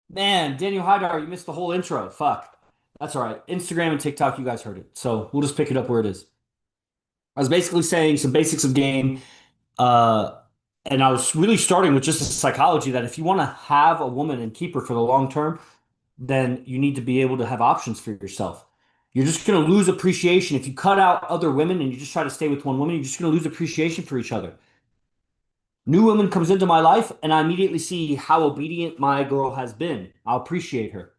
Man, Daniel Hydar, you missed the whole intro. Fuck. That's all right. Instagram and TikTok, you guys heard it. So we'll just pick it up where it is. I was basically saying some basics of game, uh, and I was really starting with just the psychology that if you want to have a woman and keep her for the long term, then you need to be able to have options for yourself. You're just going to lose appreciation. If you cut out other women and you just try to stay with one woman, you're just going to lose appreciation for each other. New woman comes into my life, and I immediately see how obedient my girl has been. I'll appreciate her.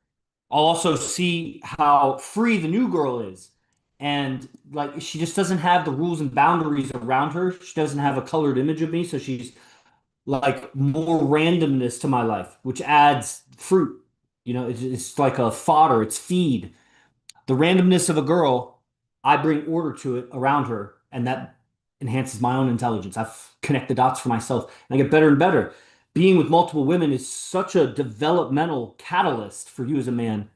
I'll also see how free the new girl is. And like she just doesn't have the rules and boundaries around her. She doesn't have a colored image of me, so she's like more randomness to my life, which adds fruit. It's like a fodder, it's feed. The randomness of a girl, I bring order to it around her, and that enhances my own intelligence. Connect the dots for myself, and I get better and better. Being with multiple women is such a developmental catalyst for you as a man.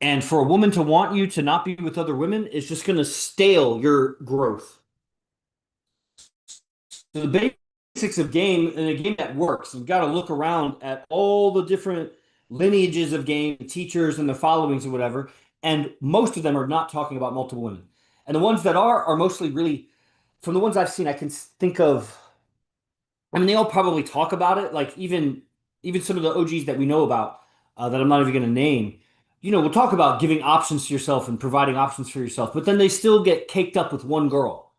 And for a woman to want you to not be with other women is just going to stale your growth. So the basics of game and a game that works, you've got to look around at all the different lineages of game, teachers and their followings or whatever. And most of them are not talking about multiple women. And the ones that are mostly really, from the ones I've seen, I can think of, I mean, they all probably talk about it. Like even some of the OGs that we know about that I'm not even going to name, we'll talk about giving options to yourself and providing options for yourself, but then they still get caked up with one girl,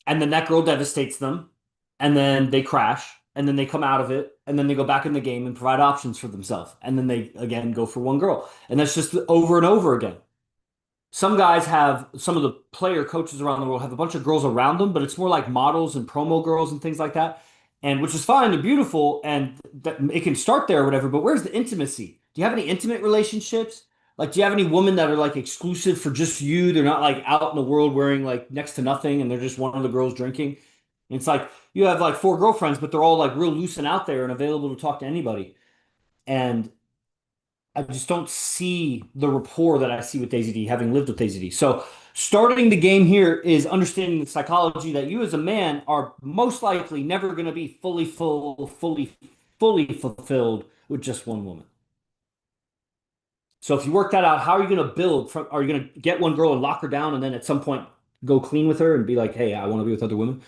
and then that girl devastates them, and then they crash, and then they come out of it, and then they go back in the game and provide options for themselves, and then they again go for one girl, and that's just over and over again. Some guys have some of the player coaches around the world have a bunch of girls around them, but it's more like models and promo girls and things like that. And which is fine and beautiful, and that it can start there or whatever. But where's the intimacy? Do you have any intimate relationships? Like, do you have any women that are like exclusive for just you? They're not like out in the world wearing like next to nothing, and they're just one of the girls drinking. And it's like you have like four girlfriends, but they're all like real loose and out there and available to talk to anybody. And I just don't see the rapport that I see with Daisy D, having lived with Daisy D. So starting the game here is understanding the psychology that you as a man are most likely never going to be fully fulfilled with just one woman. So if you work that out, how are you going to build from, are you going to get one girl and lock her down and then at some point go clean with her and be like, hey, I want to be with other women?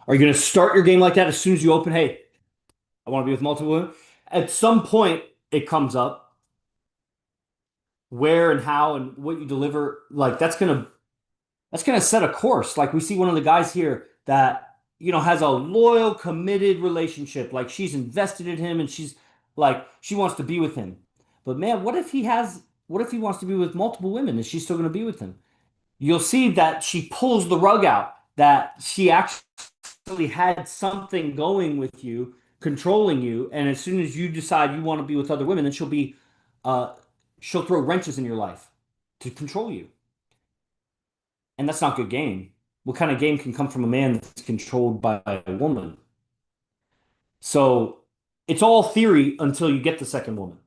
Are you going to start your game like that as soon as you open, hey, I want to be with multiple women? At some point, it comes up where and how and what you deliver, like that's gonna set a course. Like we see one of the guys here that has a loyal, committed relationship. Like she's invested in him and she's like she wants to be with him. But man, what if he wants to be with multiple women? Is she still gonna be with him? You'll see that she pulls the rug out, that she actually had something going with you, controlling you, and as soon as you decide you want to be with other women, then uh she'll throw wrenches in your life to control you. And that's not good game. What kind of game can come from a man that's controlled by a woman? So it's all theory until you get the second woman.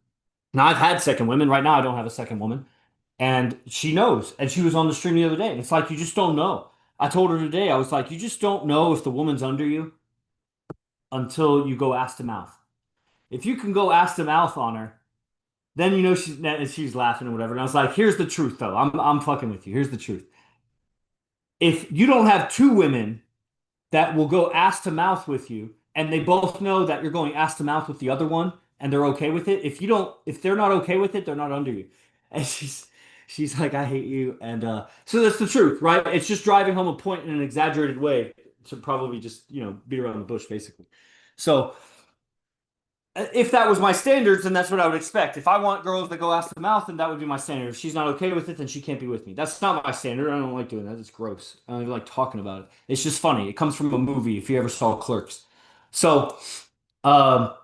Now I've had second women. Right now I don't have a second woman. And she knows. And she was on the stream the other day. And it's like you just don't know. I told her today, I was like, you just don't know if the woman's under you until you go ass to mouth. If you can go ass to mouth on her, then she's laughing or whatever. And I was like, here's the truth though. I'm fucking with you. Here's the truth. If you don't have two women that will go ass to mouth with you, and they both know that you're going ass to mouth with the other one, and they're okay with it. If they're not okay with it, they're not under you. And she's like, I hate you, and so that's the truth, right? It's just driving home a point in an exaggerated way to probably just beat around the bush, basically. So if that was my standards, then that's what I would expect. If I want girls that go ass to mouth, then that would be my standard. If she's not okay with it, then she can't be with me. That's not my standard. I don't like doing that. It's gross. I don't even like talking about it. It's just funny. It comes from a movie, if you ever saw Clerks. So, um,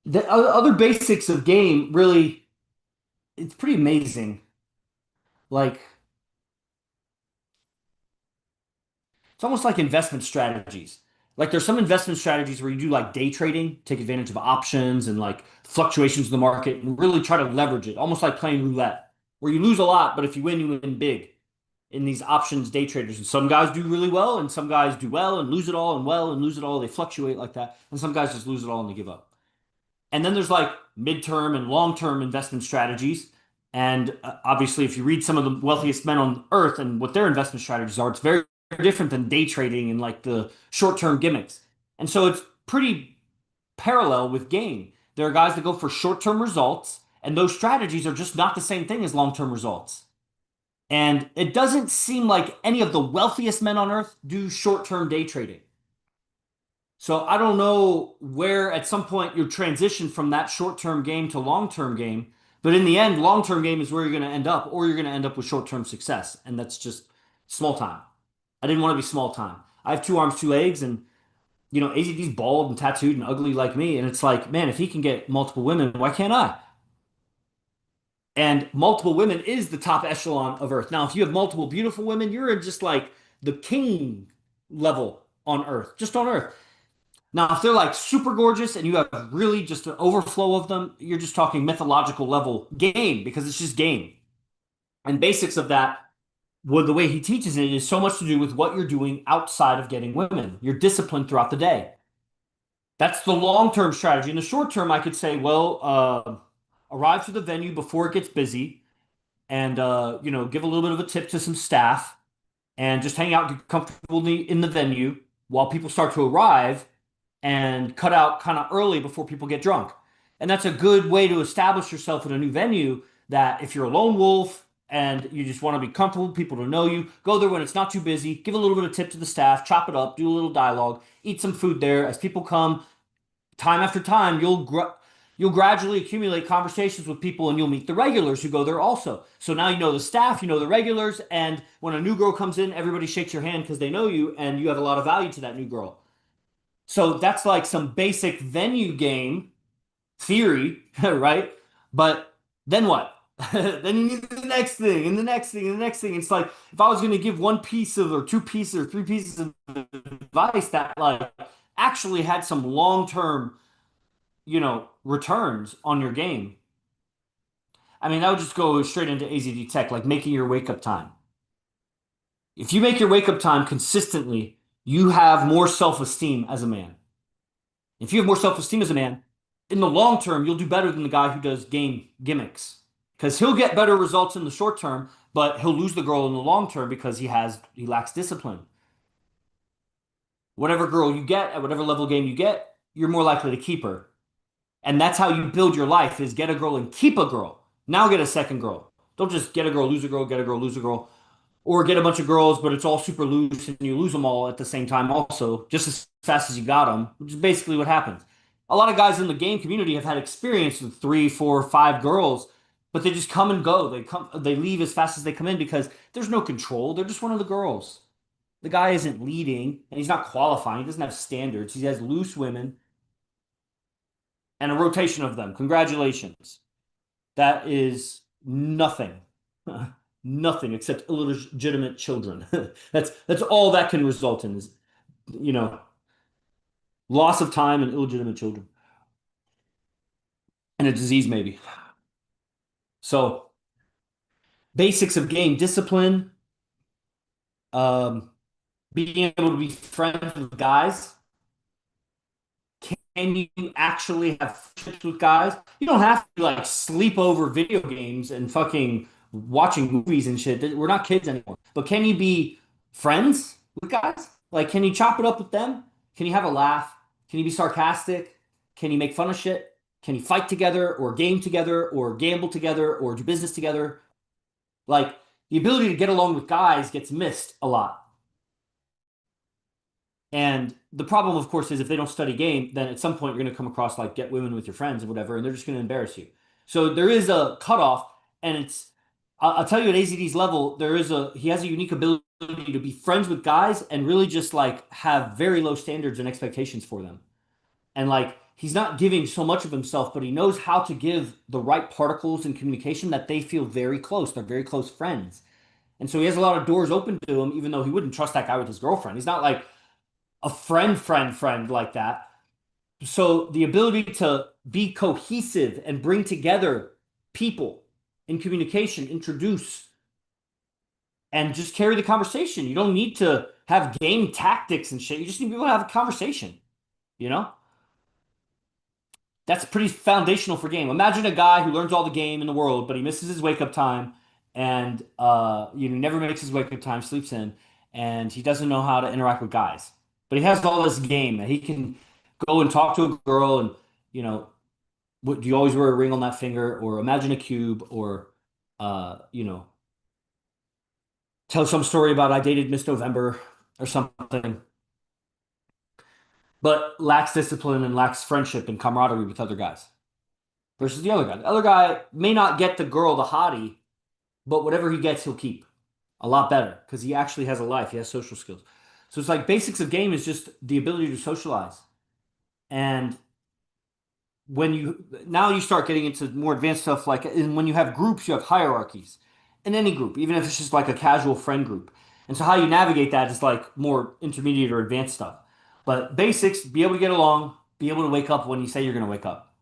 the other basics of game really, it's pretty amazing. Like, it's almost like investment strategies. Like there's some investment strategies where you do like day trading, take advantage of options and like fluctuations in the market and really try to leverage it, almost like playing roulette, where you lose a lot, but if you win big. in these options day traders. And some guys do really well, and some guys do well and lose it all, and well and lose it all. They fluctuate like that. And some guys just lose it all and they give up. And then there's like midterm and long-term investment strategies. And obviously, if you read some of the wealthiest men on earth and what their investment strategies are, it's very different than day trading and like the short-term gimmicks. And so it's pretty parallel with game. There are guys that go for short-term results, and those strategies are just not the same thing as long-term results. And it doesn't seem like any of the wealthiest men on earth do short-term day trading. So I don't know where at some point you transition from that short-term game to long-term game, but in the end, long-term game is where you're going to end up, or you're going to end up with short-term success, and that's just small time. I didn't want to be small time. I have two arms, two legs, and AZD's bald and tattooed and ugly like me, and it's like, man, if he can get multiple women, why can't I? And multiple women is the top echelon of Earth. Now, if you have multiple beautiful women, you're just like the king level on Earth, just on Earth. Now, if they're like super gorgeous and you have really just an overflow of them, you're just talking mythological level game because it's just game. And basics of that, well, the way he teaches it is so much to do with what you're doing outside of getting women, your discipline throughout the day. That's the long-term strategy. In the short term, I could say, well, arrive to the venue before it gets busy and, give a little bit of a tip to some staff and just hang out, get comfortable in the venue while people start to arrive and cut out kind of early before people get drunk. And that's a good way to establish yourself in a new venue that if you're a lone wolf and you just want to be comfortable, people to know you, go there when it's not too busy, give a little bit of tip to the staff, chop it up, do a little dialogue, eat some food there. As people come, time after time, you'll gradually accumulate conversations with people and you'll meet the regulars who go there also. So now you know the staff, you know the regulars, and when a new girl comes in, everybody shakes your hand because they know you and you have a lot of value to that new girl. So that's like some basic venue game theory, right? But then what? Then you need the next thing and the next thing and the next thing. It's like if I was going to give one piece of or two pieces or three pieces of advice that like actually had some long-term, returns on your game. I mean, that would just go straight into AZD tech, like making your wake up time. If you make your wake up time consistently, you have more self-esteem as a man. If you have more self-esteem as a man, in the long term, you'll do better than the guy who does game gimmicks. Because he'll get better results in the short term, but he'll lose the girl in the long term because he lacks discipline. Whatever girl you get at whatever level game you get, you're more likely to keep her. And that's how you build your life is get a girl and keep a girl. Now get a second girl. Don't just get a girl, lose a girl, get a girl, lose a girl. Or get a bunch of girls, but it's all super loose and you lose them all at the same time also, just as fast as you got them, which is basically what happens. A lot of guys in the game community have had experience with three, four, five girls, but they just come and go. They leave as fast as they come in because there's no control. They're just one of the girls. The guy isn't leading and he's not qualifying. He doesn't have standards. He has loose women and a rotation of them. Congratulations. That is nothing. Nothing except illegitimate children. That's all that can result in is, you know, loss of time and illegitimate children. And a disease maybe. So basics of game discipline, um, being able to be friends with guys. Can you actually have friendships with guys? You don't have to like sleep over video games and fucking watching movies and shit. We're not kids anymore. But can you be friends with guys? Like, can you chop it up with them? Can you have a laugh? Can you be sarcastic? Can you make fun of shit? Can you fight together or game together or gamble together or do business together? Like, the ability to get along with guys gets missed a lot. And the problem, of course, is if they don't study game, then at some point you're going to come across like get women with your friends or whatever, and they're just going to embarrass you. So there is a cutoff, and I'll tell you at AZD's level, he has a unique ability to be friends with guys and really just like have very low standards and expectations for them. And like he's not giving so much of himself, but he knows how to give the right particles in communication that they feel very close. They're very close friends. And so he has a lot of doors open to him, even though he wouldn't trust that guy with his girlfriend. He's not like a friend like that. So the ability to be cohesive and bring together people in communication, introduce and just carry the conversation. You don't need to have game tactics and shit. You just need people to have a conversation, you know? That's pretty foundational for game. Imagine a guy who learns all the game in the world, but he misses his wake up time and never makes his wake up time, sleeps in, and he doesn't know how to interact with guys. But he has all this game that he can go and talk to a girl and, you know, do you always wear a ring on that finger? Or imagine a cube, or tell some story about I dated Miss November or something, but lacks discipline and lacks friendship and camaraderie with other guys. Versus the other guy. The other guy may not get the girl, the hottie, but whatever he gets, he'll keep a lot better because he actually has a life. He has social skills. So it's like basics of game is just the ability to socialize. And when you now you start getting into more advanced stuff, like and when you have groups, you have hierarchies in any group, even if it's just like a casual friend group. And so how you navigate that is like more intermediate or advanced stuff. But basics, be able to get along, be able to wake up when you say you're going to wake up.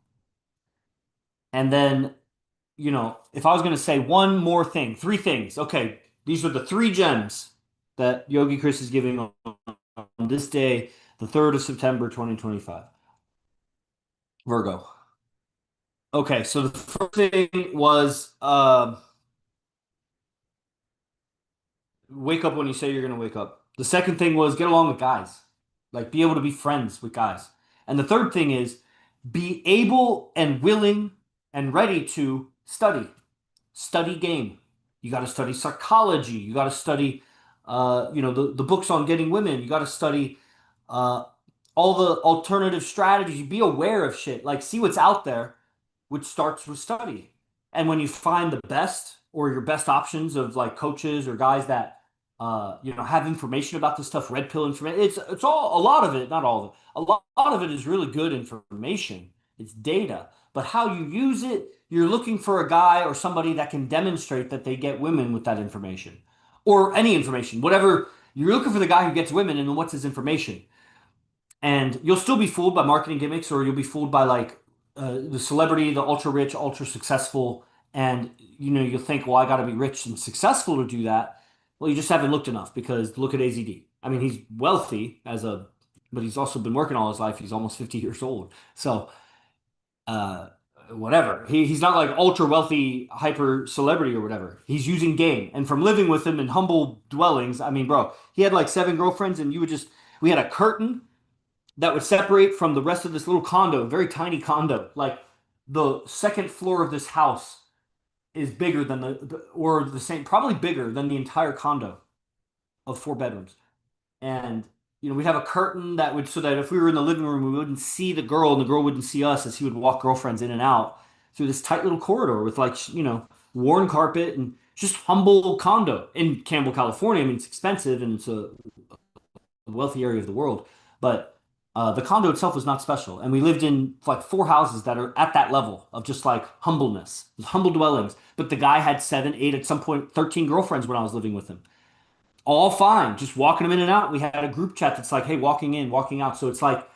And then, if I was going to say one more thing, three things, okay, these are the three gems that Yogi Chris is giving on this day, the 3rd of September, 2025. Virgo. Okay, so the first thing was wake up when you say you're going to wake up. The second thing was get along with guys, like be able to be friends with guys. And the third thing is be able and willing and ready to study game. You got to study psychology. You got to study, the books on getting women. You got to study uh, all the alternative strategies. Be aware of shit. Like, see what's out there, which starts with study. And when you find the best or your best options of like coaches or guys that, have information about this stuff, red pill information, it's all a lot of it, not all of it. A lot of it is really good information. It's data, but how you use it, you're looking for a guy or somebody that can demonstrate that they get women with that information or any information, whatever. You're looking for the guy who gets women and what's his information. And you'll still be fooled by marketing gimmicks, or you'll be fooled by like the celebrity, the ultra rich, ultra successful, and you'll think, well, I got to be rich and successful to do that. Well, you just haven't looked enough because look at AZD. I mean, he's wealthy but he's also been working all his life. He's almost 50 years old. So uh, whatever. He's not like ultra wealthy hyper celebrity or whatever. He's using game. And from living with him in humble dwellings, I mean, bro, he had like 7 girlfriends, and we had a curtain that would separate from the rest of this little condo, very tiny condo. Like the second floor of this house is bigger than or the same, probably bigger than the entire condo of 4 bedrooms. And we'd have a curtain that would, so that if we were in the living room, we wouldn't see the girl and the girl wouldn't see us as he would walk girlfriends in and out through this tight little corridor with like, worn carpet and just humble condo in Campbell, California. I mean, it's expensive and it's a wealthy area of the world, but the condo itself was not special. And we lived in like 4 houses that are at that level of just like humbleness, humble dwellings. But the guy had 7, 8, at some point 13 girlfriends when I was living with him. All fine, just walking them in and out. We had a group chat that's like, hey, walking in, walking out. So it's like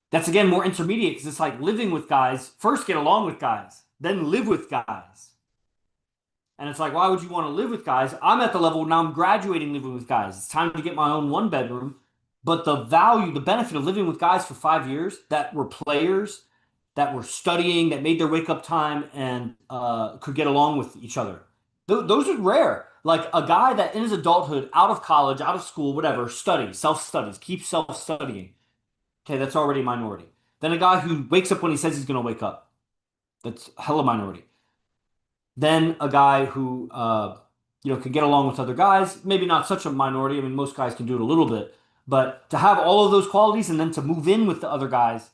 that's again more intermediate because it's like living with guys. First, get along with guys, then live with guys. And it's like, why would you want to live with guys? I'm at the level now, I'm graduating living with guys. It's time to get my own 1 bedroom. But the value, the benefit of living with guys for 5 years that were players, that were studying, that made their wake up time and could get along with each other. Those are rare. Like a guy that in his adulthood, out of college, out of school, whatever, studies, self studies, keeps self studying. Okay, that's already a minority. Then a guy who wakes up when he says he's going to wake up. That's hella minority. Then a guy who can get along with other guys, maybe not such a minority. I mean, most guys can do it a little bit, but to have all of those qualities and then to move in with the other guys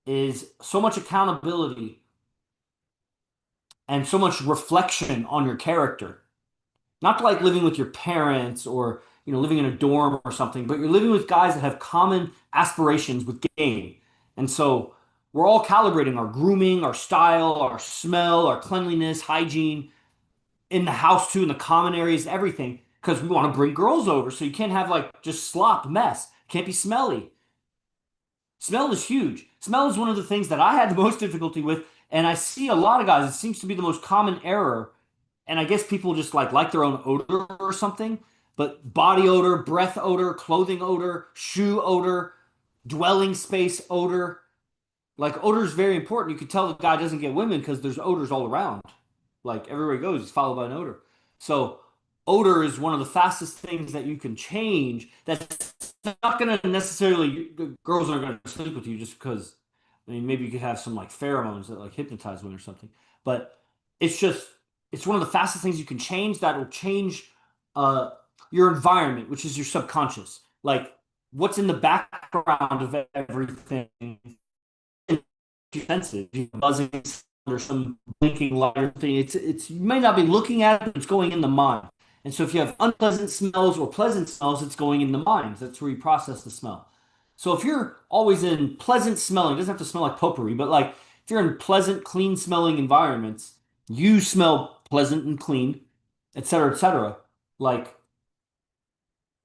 is so much accountability and so much reflection on your character. Not like living with your parents or living in a dorm or something, but you're living with guys that have common aspirations with game. And so we're all calibrating our grooming, our style, our smell, our cleanliness, hygiene in the house too, in the common areas, everything, because we want to bring girls over. So you can't have like just slop mess. Can't be smelly. Smell is huge. Smell is one of the things that I had the most difficulty with, and I see a lot of guys. It seems to be the most common error And I guess people just like their own odor or something. But body odor, breath odor, clothing odor, shoe odor, dwelling space odor. Like odor is very important. You can tell the guy doesn't get women because there's odors all around. Like everywhere he goes, he's followed by an odor. So odor is one of the fastest things that you can change. That's not going to necessarily girls aren't going to sleep with you just because. I mean, maybe you could have some like pheromones that like hypnotize women or something. But it's just it's one of the fastest things you can change that will change uh your environment, which is your subconscious. Like what's in the background of everything senses, buzzing or some blinking light or something. It's you may not be looking at it, but it's going in the mind. And so if you have unpleasant smells or pleasant smells, it's going in the mind. That's where you process the smell. So if you're always in pleasant smelling, it doesn't have to smell like potpourri, but like if you're in pleasant, clean smelling environments, you smell pleasant and clean, et cetera, et cetera. Like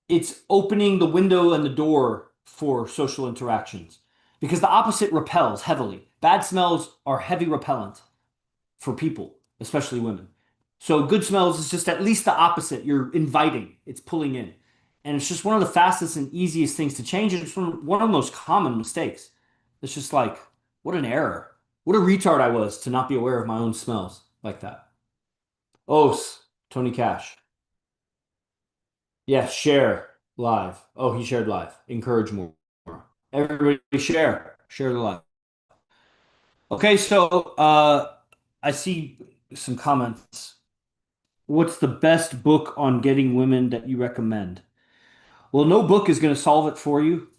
it's opening the window and the door for social interactions because the opposite repels heavily. Bad smells are heavy repellent for people, especially women. So good smells is just at least the opposite. You're inviting, it's pulling in. And it's just one of the fastest and easiest things to change. And it's one of the most common mistakes. It's just like, what an error. What a retard I was to not be aware of my own smells like that. Oh, Tony Cash. Yeah, share live. Oh, he shared live. Encourage more. Everybody share. Share the live. Okay, so I see some comments. What's the best book on getting women that you recommend? Well, no book is going to solve it for you,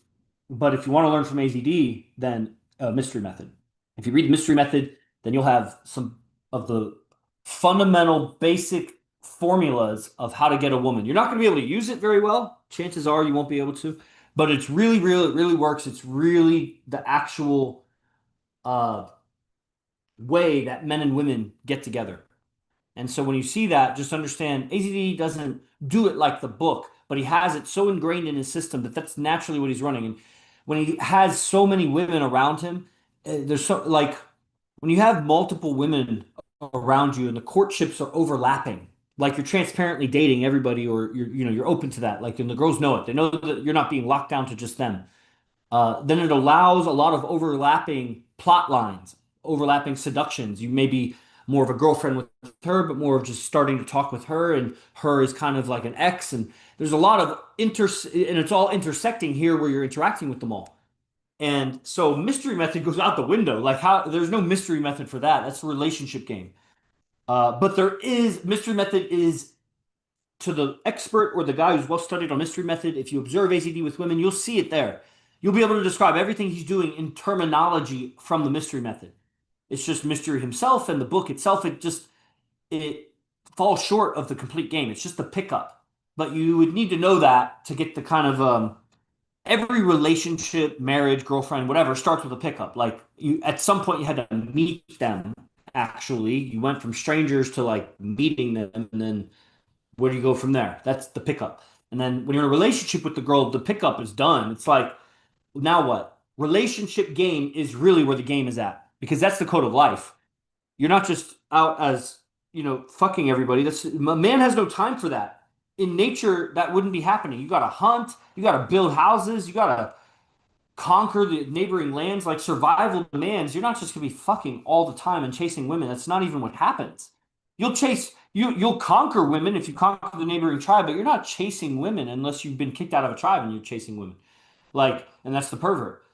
but if you want to learn from AZD, then Mystery Method. If you read the Mystery Method, then you'll have some of the fundamental basic formulas of how to get a woman. You're not going to be able to use it very well. Chances are you won't be able to, but it's really, really, it really works. It's really the actual uh, way that men and women get together. And so when you see that, just understand AZD doesn't do it like the book, but he has it so ingrained in his system that that's naturally what he's running. And when he has so many women around him, there's so like when you have multiple women around you and the courtships are overlapping, like you're transparently dating everybody or you're open to that. Like and the girls know it. They know that you're not being locked down to just them. Then it allows a lot of overlapping plot lines, overlapping seductions. You may be more of a girlfriend with her, but more of just starting to talk with her, and her is kind of like an ex. And there's a lot of and it's all intersecting here where you're interacting with them all. And so mystery method goes out the window. Like how there's no mystery method for that. That's a relationship game. But there is mystery method is to the expert or the guy who's well studied on mystery method, if you observe ACD with women, you'll see it there. You'll be able to describe everything he's doing in terminology from the mystery method. It's just mystery himself and the book itself. It falls short of the complete game. It's just the pickup. But you would need to know that to get the kind of every relationship, marriage, girlfriend, whatever starts with a pickup. Like you at some point you had to meet them actually. You went from strangers to like meeting them and then where do you go from there? That's the pickup. And then when you're in a relationship with the girl, the pickup is done. It's like, now what? Relationship game is really where the game is at because that's the code of life. You're not just out as, fucking everybody. That's a man has no time for that. In nature, that wouldn't be happening. You got to hunt, you got to build houses, you got to conquer the neighboring lands like survival demands. You're not just gonna be fucking all the time and chasing women. That's not even what happens. You'll conquer women if you conquer the neighboring tribe, but you're not chasing women unless you've been kicked out of a tribe and you're chasing women. Like, and that's the pervert.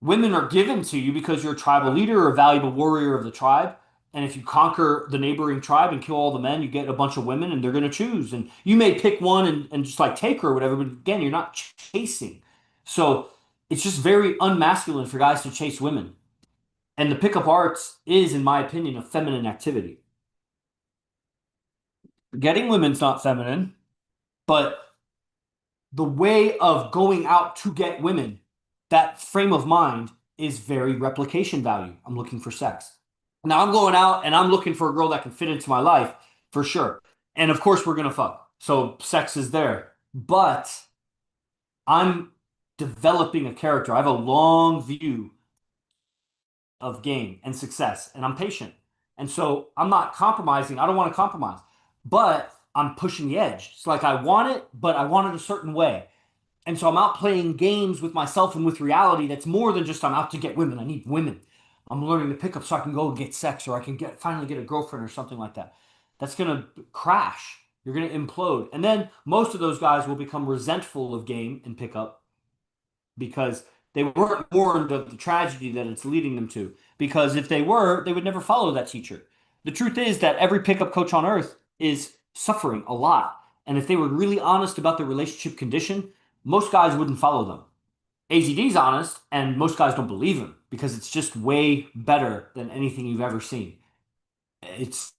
Women are given to you because you're a tribal leader or a valuable warrior of the tribe. And if you conquer the neighboring tribe and kill all the men, you get a bunch of women and they're going to choose. And you may pick one and just like take her or whatever, but again, you're not chasing. So it's just very unmasculine for guys to chase women. And the pickup arts is, in my opinion, a feminine activity. Getting women's not feminine, but the way of going out to get women, that frame of mind is very replication value. I'm looking for sex. Now I'm going out and I'm looking for a girl that can fit into my life for sure. And of course, we're going to fuck. So sex is there. But I'm developing a character. I have a long view of game and success, and I'm patient. And so I'm not compromising. I don't want to compromise. but I'm pushing the edge. It's like I want it, but I want it a certain way. And so I'm out playing games with myself and with reality that's more than just I'm out to get women. I need women. I'm learning to pick up so I can go and get sex or I can get finally get a girlfriend or something like that. That's gonna crash. You're gonna implode. And then most of those guys will become resentful of game and pickup because they weren't warned of the tragedy that it's leading them to. Because if they were, they would never follow that teacher. The truth is that every pickup coach on earth is suffering a lot. And if they were really honest about their relationship condition, most guys wouldn't follow them. AZD's honest, and most guys don't believe him because it's just way better than anything you've ever seen. It's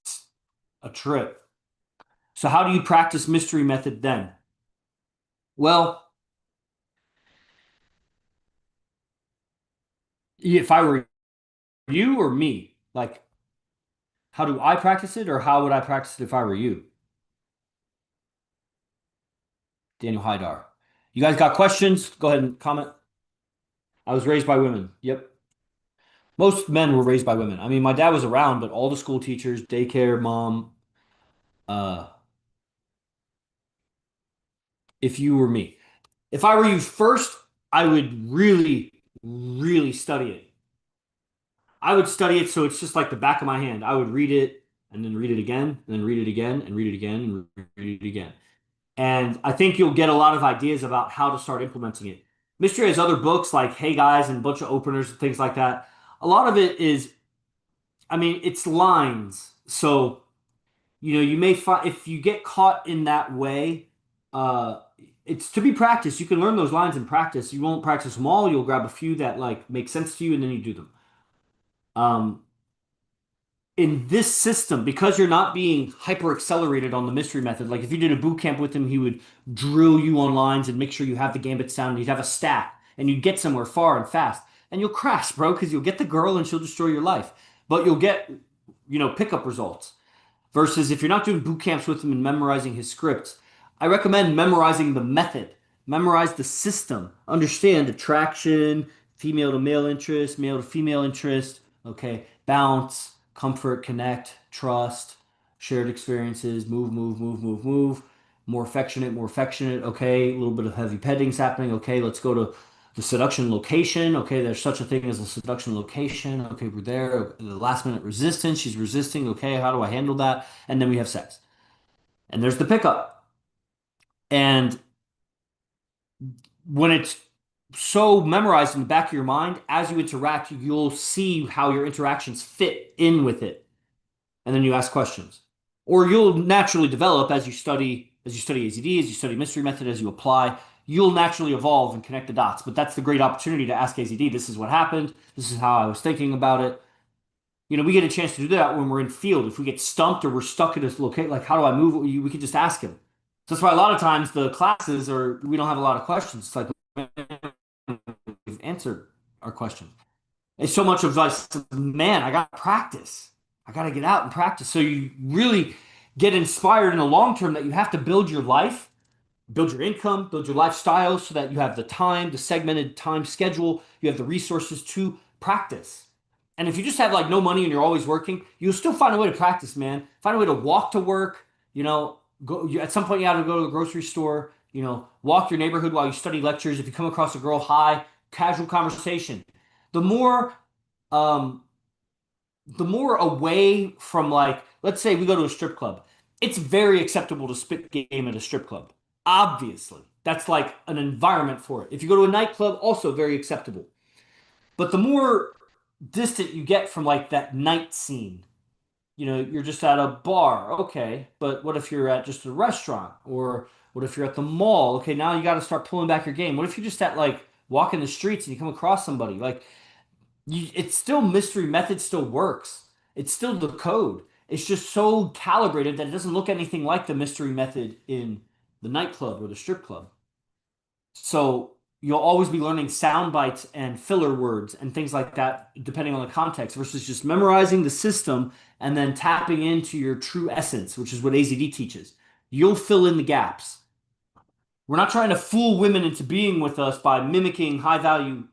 a trip. So, how do you practice mystery method then? Well, if I were you or me, like, how do I practice it, or how would I practice it if I were you? Daniel Hydar. You guys got questions? Go ahead and comment. I was raised by women. Yep. Most men were raised by women. I mean, my dad was around, but all the school teachers, daycare, mom, uh, if you were me. If I were you first, I would really, really study it. I would study it so it's just like the back of my hand. I would read it and then read it again, and then read it again, and read it again, and read it again. And I think you'll get a lot of ideas about how to start implementing it. Mystery has other books like Hey Guys and a bunch of openers and things like that. A lot of it is, I mean, it's lines. So, you may find if you get caught in that way, uh, it's to be practiced. You can learn those lines in practice. You won't practice them all. You'll grab a few that like make sense to you and then you do them. Um, in this system, because you're not being hyper accelerated on the mystery method, like if you did a boot camp with him, he would drill you on lines and make sure you have the gambit sound and you'd have a stack and you'd get somewhere far and fast. And you'll crash, bro, because you'll get the girl and she'll destroy your life. But you'll get, pickup results. Versus if you're not doing boot camps with him and memorizing his scripts, I recommend memorizing the method, memorize the system, understand attraction, female to male interest, male to female interest, okay, bounce, comfort, connect, trust, shared experiences, move, move, move, move, move, more affectionate, okay, a little bit of heavy petting's happening, okay, let's go to the seduction location. Okay, there's such a thing as a seduction location. Okay, we're there. The last minute resistance. She's resisting. Okay, how do I handle that? And then we have sex. And there's the pickup. And when it's so memorized in the back of your mind, as you interact, you'll see how your interactions fit in with it. And then you ask questions. Or you'll naturally develop as you study AZD, as you study mystery method, as you apply, you'll naturally evolve and connect the dots. But that's the great opportunity to ask AZD, this is what happened, this is how I was thinking about it. We get a chance to do that when we're in field. If we get stumped or we're stuck at this location, like how do I move? We could just ask him. So that's why a lot of times the classes are we don't have a lot of questions. It's like we've answered our question. It's so much of like, man, I got to practice. I got to get out and practice. So you really get inspired in the long term that you have to build your life, build your income, build your lifestyle so that you have the time, the segmented time schedule, you have the resources to practice. And if you just have like no money and you're always working, you'll still find a way to practice, man. Find a way to walk to work, at some point you have to go to the grocery store, walk your neighborhood while you study lectures. If you come across a girl, hi, casual conversation. The more um, the more away from like, let's say we go to a strip club, it's very acceptable to spit game at a strip club. Obviously, that's like an environment for it. If you go to a nightclub, also very acceptable. But the more distant you get from like that night scene, you're just at a bar, okay, but what if you're at just a restaurant or what if you're at the mall? Okay, now you got to start pulling back your game. What if you're just at like walking the streets and you come across somebody? Like it's still mystery method still works. It's still the code. It's just so calibrated that it doesn't look anything like the mystery method in the nightclub or the strip club. So you'll always be learning sound bites and filler words and things like that, depending on the context, versus just memorizing the system and then tapping into your true essence, which is what AZD teaches. You'll fill in the gaps. We're not trying to fool women into being with us by mimicking high value,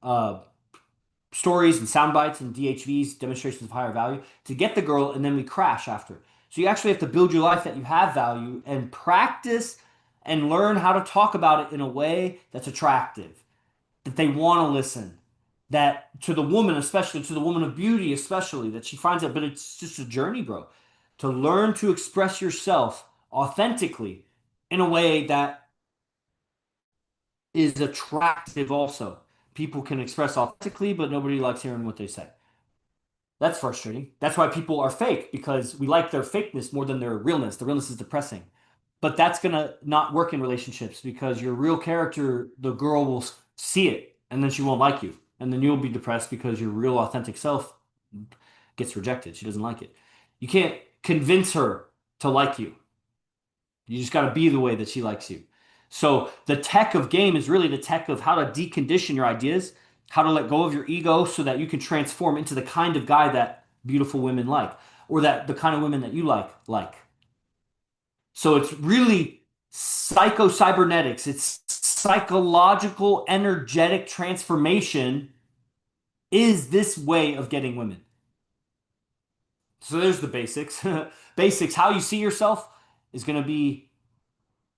uh, stories and sound bites and DHVs, demonstrations of higher value, to get the girl, and then we crash after. So you actually have to build your life that you have value and practice and learn how to talk about it in a way that's attractive, that they want to listen, that to the woman, especially to the woman of beauty, especially that she finds it. But it's just a journey, bro, to learn to express yourself authentically in a way that is attractive also. People can express authentically, but nobody likes hearing what they say. That's frustrating. That's why people are fake because we like their fakeness more than their realness. The realness is depressing. But that's gonna not work in relationships because your real character, the girl will see it and then she won't like you. And then you'll be depressed because your real authentic self gets rejected. She doesn't like it. You can't convince her to like you. You just got to be the way that she likes you. So the tech of game is really the tech of how to decondition your ideas, how to let go of your ego so that you can transform into the kind of guy that beautiful women like, or that the kind of women that you like. So it's really psycho-cybernetics. It's psychological, energetic transformation is this way of getting women. So there's the basics. Basics. How you see yourself is going to be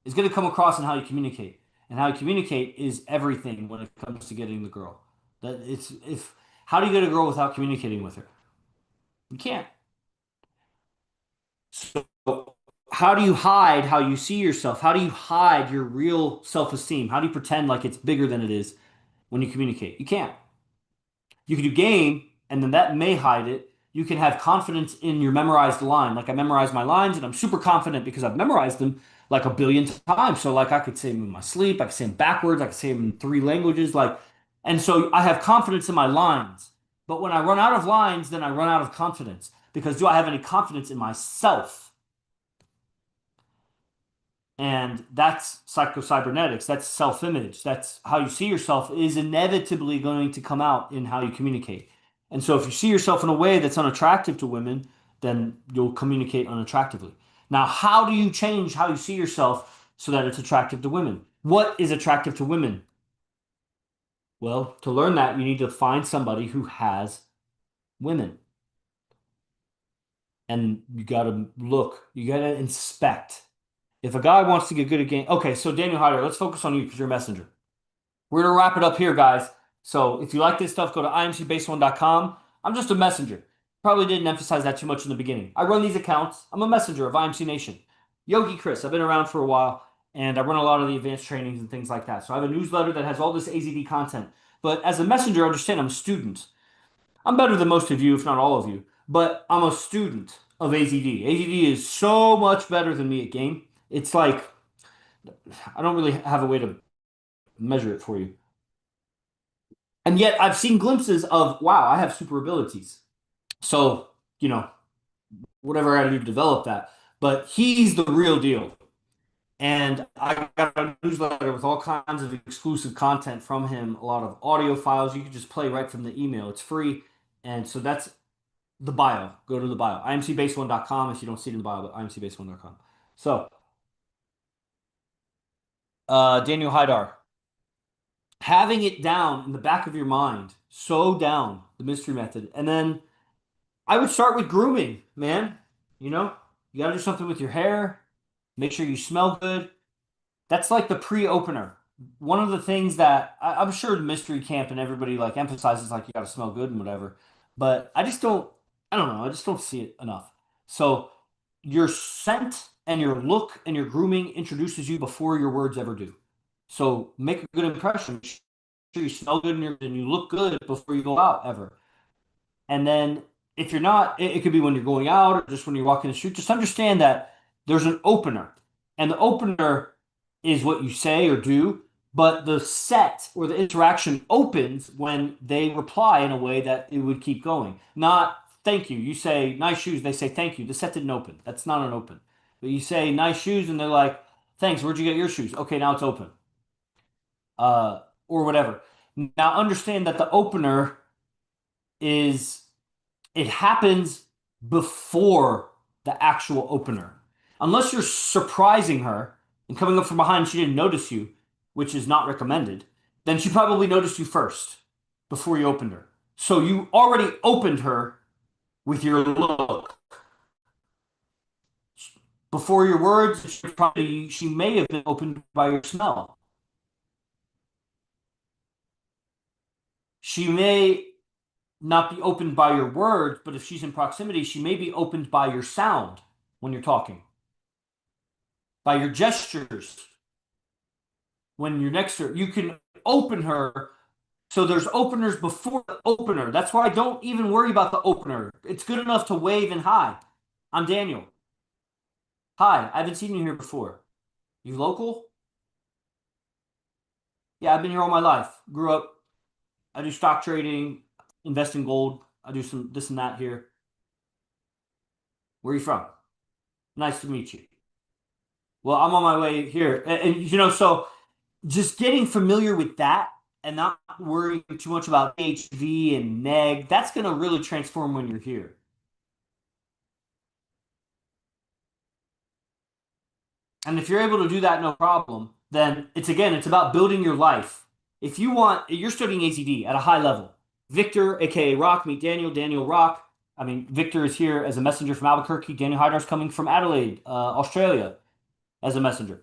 is going to come across in how you communicate. And how you communicate is everything when it comes to getting the girl. That it's if how do you get a girl without communicating with her? You can't. So how do you hide how you see yourself? How do you hide your real self-esteem? How do you pretend like it's bigger than it is when you communicate? You can't. You can do game, and then that may hide it. You can have confidence in your memorized line. Like I memorize my lines, and I'm super confident because I've memorized them like a billion times. So like I could say them in my sleep, I could say them backwards, I could say them in three languages. And so I have confidence in my lines. But when I run out of lines, then I run out of confidence because do I have any confidence in myself? And that's psycho-cybernetics. That's self-image. That's how you see yourself is inevitably going to come out in how you communicate. And so if you see yourself in a way that's unattractive to women, then you'll communicate unattractively. Now, how do you change how you see yourself so that it's attractive to women? What is attractive to women? Well, to learn that, you need to find somebody who has women. And you got to look, you got to inspect. If a guy wants to get good at game, okay, so Daniel Hyder, let's focus on you because you're a messenger. We're gonna wrap it up here, guys. So if you like this stuff, go to imcbase1.com. I'm just a messenger. Probably didn't emphasize that too much in the beginning. I run these accounts. I'm a messenger of IMC Nation. Yogi Chris, I've been around for a while, and I run a lot of the advanced trainings and things like that. So I have a newsletter that has all this AZD content. But as a messenger, understand I'm a student. I'm better than most of you, if not all of you, but I'm a student of AZD. AZD is so much better than me at game. It's like I don't really have a way to measure it for you. And yet I've seen glimpses of, wow, I have super abilities. So, you know, whatever I gotta do to develop that. But he's the real deal. And I got a newsletter with all kinds of exclusive content from him, a lot of audio files you can just play right from the email. It's free. And so that's the bio. Go to the bio. imcbase1.com if you don't see it in the bio, but imcbase1.com. So, Daniel Haidar, having it down in the back of your mind, so down the mystery method, and then I would start with grooming, man. You know, you got to do something with your hair, make sure you smell good. That's like the pre-opener. One of the things that I'm sure the mystery camp and everybody like emphasizes like you got to smell good and whatever, but I just don't. I don't know. I just don't see it enough. So your scent and your look and your grooming introduces you before your words ever do. So make a good impression. Make sure you smell good and you look good before you go out ever. And then if you're not, it could be when you're going out or just when you're walking the street. Just understand that there's an opener, and the opener is what you say or do, but the set or the interaction opens when they reply in a way that it would keep going. Not thank you. You say nice shoes, they say thank you. The set didn't open. That's not an open. But you say nice shoes, and they're like, thanks. Where'd you get your shoes? Okay, now it's open. Or whatever. Now understand that the opener is it happens before the actual opener. Unless you're surprising her and coming up from behind and she didn't notice you, which is not recommended, then she probably noticed you first before you opened her. So you already opened her with your look. before your words, she may have been opened by your smell. She may not be opened by your words, but if she's in proximity, she may be opened by your sound when you're talking, by your gestures when you're next to her. You can open her. So there's openers before the opener. That's why I don't even worry about the opener. It's good enough to wave and hi. I'm Daniel. Hi, I haven't seen you here before. You local? Yeah, I've been here all my life. Grew up. I do stock trading, invest in gold. I do some this and that here. Where are you from? Nice to meet you. Well, I'm on my way here. So just getting familiar with that and not worrying too much about HV and neg, that's going to really transform when you're here. And if you're able to do that, no problem, then it's about building your life. If you're studying AZD at a high level. Victor, aka Rock, meet Daniel, Daniel Rock. I mean, Victor is here as a messenger from Albuquerque. Daniel Hydar's coming from Adelaide, Australia, as a messenger.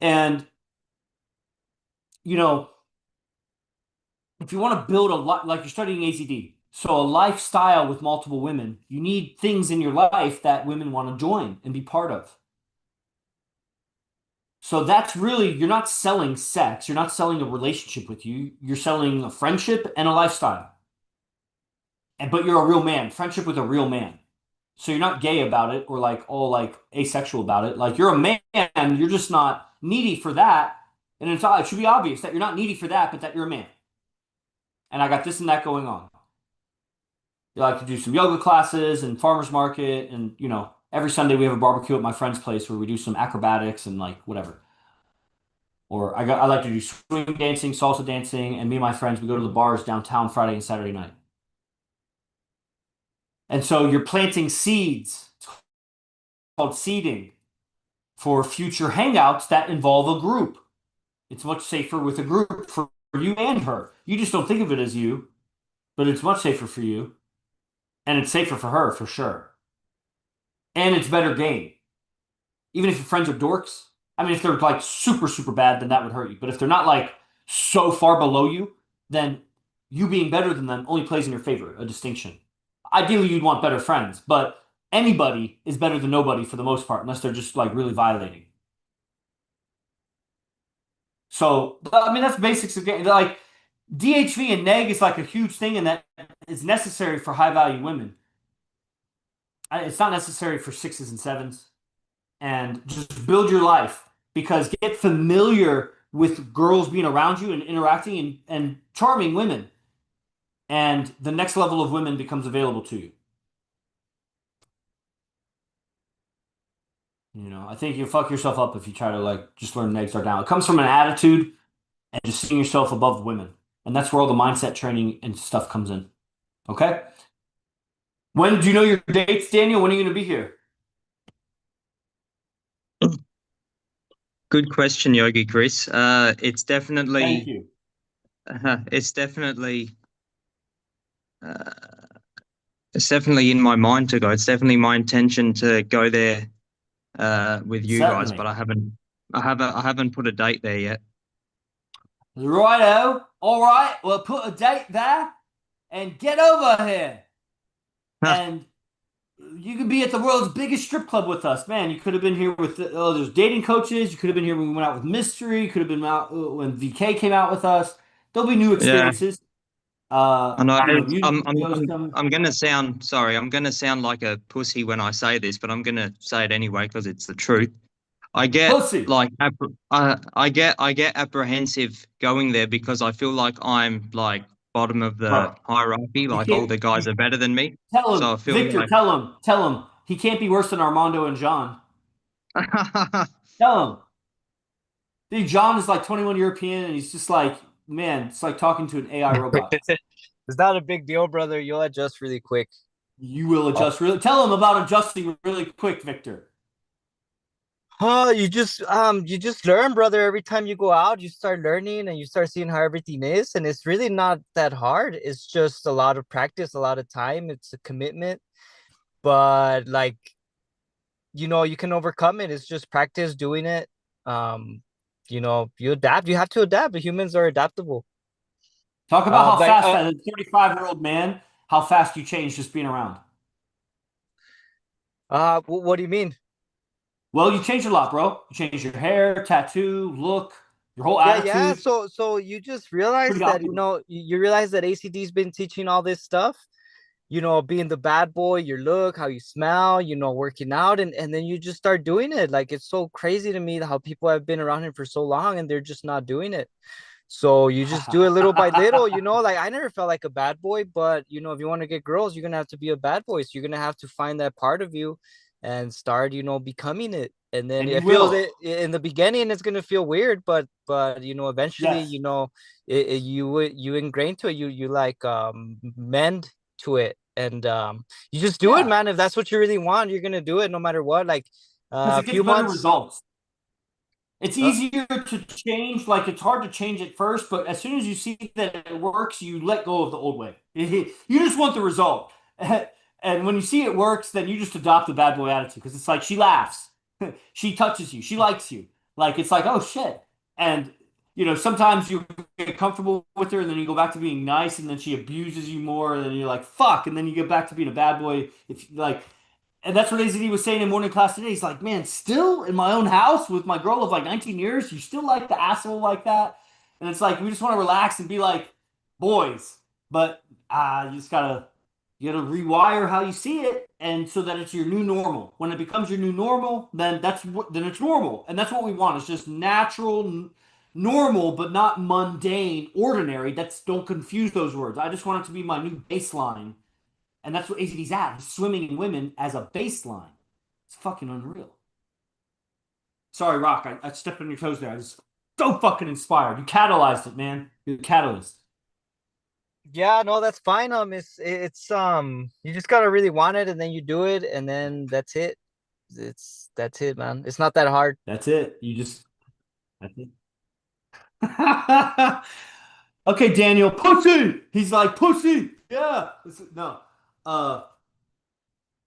And, you know, if you want to build a lot, like you're studying AZD, so a lifestyle with multiple women, you need things in your life that women want to join and be part of. So that's really, you're not selling sex, you're not selling a relationship with you, you're selling a friendship and a lifestyle. But you're a real man, friendship with a real man. So you're not gay about it or like all like asexual about it. Like you're a man, you're just not needy for that. And it should be obvious that you're not needy for that, but that you're a man. And I got this and that going on. I like to do some yoga classes and farmers market, and every Sunday we have a barbecue at my friend's place where we do some acrobatics and like whatever. Or I like to do swing dancing, salsa dancing, and me and my friends we go to the bars downtown Friday and Saturday night. And so you're planting seeds. It's called seeding for future hangouts that involve a group. It's much safer with a group for you and her. You just don't think of it as you, but it's much safer for you. And it's safer for her, for sure. And it's better game. Even if your friends are dorks. I mean, if they're like super, super bad, then that would hurt you. But if they're not like so far below you, then you being better than them only plays in your favor, a distinction. Ideally, you'd want better friends, but anybody is better than nobody for the most part, unless they're just like really violating. So, I mean, that's basics of game. Like, DHV and neg is like a huge thing, and that is necessary for high value women. It's not necessary for sixes and sevens. And just build your life because get familiar with girls being around you and interacting and charming women. And the next level of women becomes available to you. I think you fuck yourself up if you try to like just learn negs are down. It comes from an attitude and just seeing yourself above women. And that's where all the mindset training and stuff comes in. Okay? When do you know your dates, Daniel? When are you going to be here? Good question, Yogi Chris. Thank you. It's definitely, uh, it's definitely in my mind to go. It's definitely my intention to go there, with you guys, but Certainly. I haven't put a date there yet. Righto. All right. Well, put a date there and get over here. And you could be at the world's biggest strip club with us, man. You could have been here with there's dating coaches. You could have been here when we went out with Mystery. You could have been out when VK came out with us. There'll be new Yeah, experiences. I know. Music videos coming. I'm gonna sound sorry. I'm gonna sound like a pussy when I say this, but I'm gonna say it anyway because it's the truth. I get Pussy, like I get apprehensive going there because I feel like I'm like bottom of the bro. hierarchy, You like all can't. the guys are better than me. Tell So him, I feel Victor. like Tell him. He can't be worse than Armando and John. Tell him. Dude, John is like 21 European, and he's just like, man, it's like talking to an AI robot. It's not a big deal, brother. You'll adjust really quick. You will Oh. adjust really. Tell him about adjusting really quick, Victor. You just learn, brother. Every time you go out, you start learning and you start seeing how everything is. And it's really not that hard. It's just a lot of practice, a lot of time. It's a commitment. But like you know, you can overcome it. It's just practice doing it. You know, you adapt. You have to adapt. Humans are adaptable. Talk about how Like, fast, as a 35-year-old man, how fast you change just being around. what do you mean? Well, you changed a lot, bro. You changed your hair, tattoo, look, your whole Yeah. attitude. So you just realize Pretty that, you obvious. know, you realize that ACD's been teaching all this stuff, you know, being the bad boy, your look, how you smell, you know, working out, and then you just start doing it. Like, it's so crazy to me how people have been around him for so long and they're just not doing it. So you just do it little by little, you know, like I never felt like a bad boy, but you know, if you want to get girls, you're gonna have to be a bad boy. So you're gonna have to find that part of you and start, you know, becoming it. And then And you it feels will. it in the beginning, it's gonna feel weird, but you know, eventually, Yes. you know, you ingrain to it, you like mend to it, and you just do it, Yeah. man. If that's what you really want, you're gonna do it no matter what. Like Because a it gets few better months. results. It's uh, easier to change. Like it's hard to change at first, but as soon as you see that it works, you let go of the old way. You just want the result. And when you see it works, then you just adopt the bad boy attitude because it's like she laughs, she touches you, she likes you. Like it's like, oh shit. And you know, sometimes you get comfortable with her and then you go back to being nice and then she abuses you more and then you're like, fuck, and then you get back to being a bad boy. If like and that's what AZD was saying in morning class today. He's like, man, still in my own house with my girl of like 19 years, you still like the asshole like that? And it's like, we just want to relax and be like boys. But you gotta rewire how you see it, and so that it's your new normal. When it becomes your new normal, then it's normal, and that's what we want. It's just natural, normal, but not mundane, ordinary. That's don't confuse those words. I just want it to be my new baseline, and that's what ACD's at. He's swimming in women as a baseline. It's fucking unreal. Sorry, Rock. I stepped on your toes there. I just so fucking inspired. You catalyzed it, man. You're the catalyst. Yeah, no, that's fine. It's you just gotta really want it, and then you do it, and then that's it. That's it, man. It's not that hard. That's it. That's it. Okay, Daniel, pussy. He's like pussy. Yeah. No. Uh,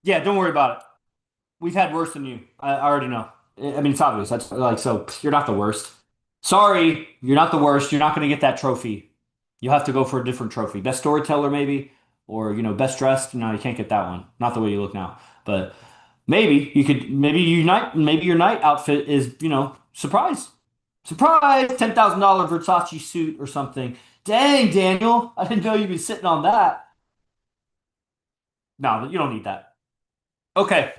yeah. Don't worry about it. We've had worse than you. I already know. I mean, it's obvious. That's like so. You're not the worst. Sorry, you're not the worst. You're not going to get that trophy. You'll have to go for a different trophy. Best storyteller, maybe, or best dressed. No, you can't get that one. Not the way you look now. But maybe you could. Maybe unite. Maybe your night outfit is surprise, surprise, $10,000 Versace suit or something. Dang, Daniel, I didn't know you'd be sitting on that. No, you don't need that. Okay.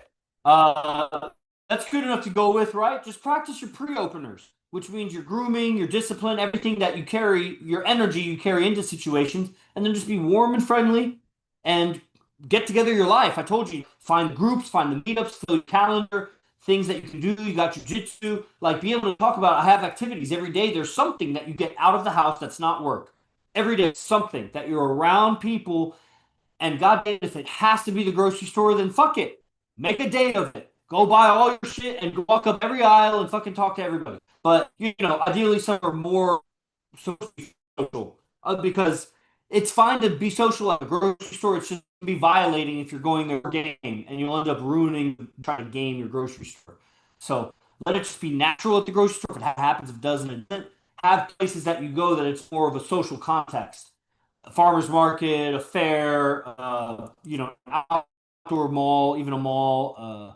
Uh, that's good enough to go with, right? Just practice your pre-openers, which means your grooming, your discipline, everything that you carry, your energy you carry into situations, and then just be warm and friendly and get together your life. I told you, find groups, find the meetups, fill your calendar, things that you can do. You got jujitsu, like be able to talk about. I have activities every day. There's something that you get out of the house that's not work. Every day, something that you're around people and goddamn, if it has to be the grocery store, then fuck it. Make a day of it. Go buy all your shit and go walk up every aisle and fucking talk to everybody. But ideally, some are more social because it's fine to be social at a grocery store. It's just be violating if you're going there for game, and you'll end up ruining trying to game your grocery store. So let it just be natural at the grocery store. If it happens, if it doesn't, it doesn't. Have places that you go that it's more of a social context, a farmer's market, a fair, outdoor mall, even a mall,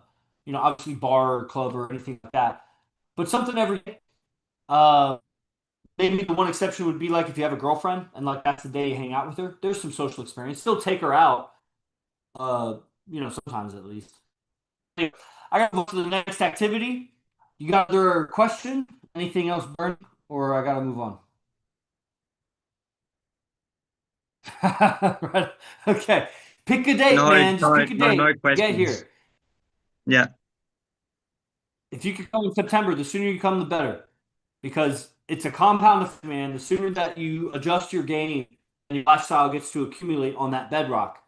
obviously bar or club or anything like that. But something every day. Uh, Maybe the one exception would be like if you have a girlfriend and like that's the day you hang out with her. There's some social experience. Still take her out. Uh, sometimes at least. I gotta go to the next activity. You got other question? Anything else, Burn? Or I gotta move on. Right. Okay. Pick a date, No, man. Just no, pick a no, no date. Get questions. here. Yeah. If you could come in September, the sooner you come, the better. Because it's a compound effect, man. The sooner that you adjust your game and your lifestyle gets to accumulate on that bedrock.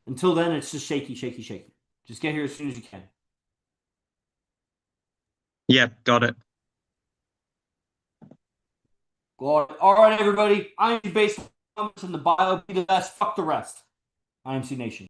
Until then, it's just shaky, shaky, shaky. Just get here as soon as you can. Yeah, got it. All right, everybody. IMC based comments in the bio. Be the best. Fuck the rest. IMC Nation.